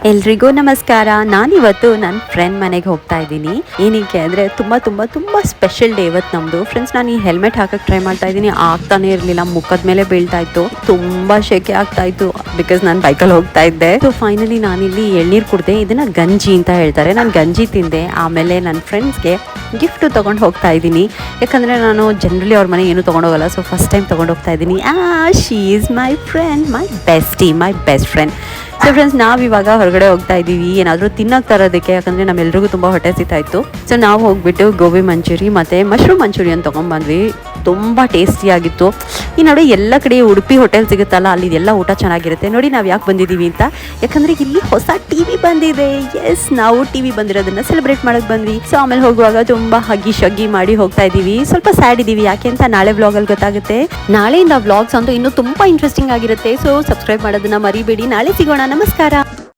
ಎಲ್ರಿಗೂ ನಮಸ್ಕಾರ. ನಾನಿವತ್ತು ನನ್ನ ಫ್ರೆಂಡ್ ಮನೆಗೆ ಹೋಗ್ತಾ ಇದ್ದೀನಿ. ಏನಕ್ಕೆ ಅಂದರೆ ತುಂಬ ಸ್ಪೆಷಲ್ ಡೇ ಇವತ್ತು ನಮ್ಮದು. ಫ್ರೆಂಡ್ಸ್, ನಾನು ಈ ಹೆಲ್ಮೆಟ್ ಹಾಕಕ್ಕೆ ಟ್ರೈ ಮಾಡ್ತಾ ಇದ್ದೀನಿ, ಆಗ್ತಾನೆ ಇರಲಿಲ್ಲ, ಮುಖದ ಮೇಲೆ ಬೀಳ್ತಾ ಇತ್ತು, ತುಂಬ ಶೆಕೆ ಆಗ್ತಾ ಇತ್ತು ಬಿಕಾಸ್ ನಾನು ಬೈಕಲ್ಲಿ ಹೋಗ್ತಾ ಇದ್ದೆ. ಸೊ ಫೈನಲಿ ನಾನಿಲ್ಲಿ ಎಳ್ನೀರು ಕುಡಿದೆ, ಇದನ್ನು ಗಂಜಿ ಅಂತ ಹೇಳ್ತಾರೆ. ನಾನು ಗಂಜಿ ತಿಂದೆ. ಆಮೇಲೆ ನನ್ನ ಫ್ರೆಂಡ್ಸ್ಗೆ ಗಿಫ್ಟು ತೊಗೊಂಡು ಹೋಗ್ತಾ ಇದ್ದೀನಿ, ಯಾಕಂದರೆ ನಾನು ಜನರಲಿ ಅವ್ರ ಮನೆ ಏನೂ ತೊಗೊಂಡೋಗಲ್ಲ. ಸೊ ಫಸ್ಟ್ ಟೈಮ್ ತೊಗೊಂಡು ಹೋಗ್ತಾ ಇದ್ದೀನಿ. She is my friend, my best friend. So friends, ನಾವಿವಾಗ ಹೊರಗಡೆ ಹೋಗ್ತಾ ಇದ್ದೀವಿ ಏನಾದರೂ ತಿನ್ನೋಕೆ ತರೋದಕ್ಕೆ, ಯಾಕಂದರೆ ನಮ್ಮೆಲ್ರಿಗೂ ತುಂಬ ಹೊಟ್ಟೆ ಸಿಗ್ತಾ ಇತ್ತು. ಸೊ ನಾವು ಹೋಗ್ಬಿಟ್ಟು ಗೋಬಿ ಮಂಚೂರಿ ಮತ್ತು ಮಶ್ರೂಮ್ ಮಂಚೂರಿಯನ್ ತೊಗೊಂಡ್ಬಂದ್ವಿ. ತುಂಬ ಟೇಸ್ಟಿಯಾಗಿತ್ತು. ಈ ನೋಡಿ, ಎಲ್ಲ ಕಡೆ ಉಡುಪಿ ಹೋಟೆಲ್ ಸಿಗುತ್ತಲ್ಲ, ಅಲ್ಲಿ ಎಲ್ಲ ಊಟ ಚೆನ್ನಾಗಿರುತ್ತೆ. ನೋಡಿ ನಾವು ಯಾಕೆ ಬಂದಿದ್ದೀವಿ ಅಂತ, ಯಾಕಂದರೆ ಇಲ್ಲಿ ಹೊಸ ಟಿವಿ ಬಂದಿದೆ. ಎಸ್, ನಾವು ಟಿವಿ ಬಂದಿರೋದನ್ನ ಸೆಲೆಬ್ರೇಟ್ ಮಾಡೋಕ್ಕೆ ಬಂದ್ವಿ. ಸೊ ಆಮೇಲೆ ಹೋಗುವಾಗ ತುಂಬ ಹಗ್ಗಿ ಶಗ್ಗಿ ಮಾಡಿ ಹೋಗ್ತಾ ಇದ್ದೀವಿ. ಸ್ವಲ್ಪ ಸ್ಯಾಡ್ ಇದ್ದೀವಿ, ಯಾಕೆ ಅಂತ ನಾಳೆ ವ್ಲಾಗಲ್ಲಿ ಗೊತ್ತಾಗುತ್ತೆ. ನಾಳೆಯಿಂದ ವ್ಲಾಗ್ಸ್ ಅಂತೂ ಇನ್ನೂ ತುಂಬ ಇಂಟ್ರೆಸ್ಟಿಂಗ್ ಆಗಿರುತ್ತೆ. ಸೊ ಸಬ್ಸ್ಕ್ರೈಬ್ ಮಾಡೋದನ್ನ ಮರಿಬೇಡಿ. ನಾಳೆ ಸಿಗೋಣ. ನಮಸ್ಕಾರ.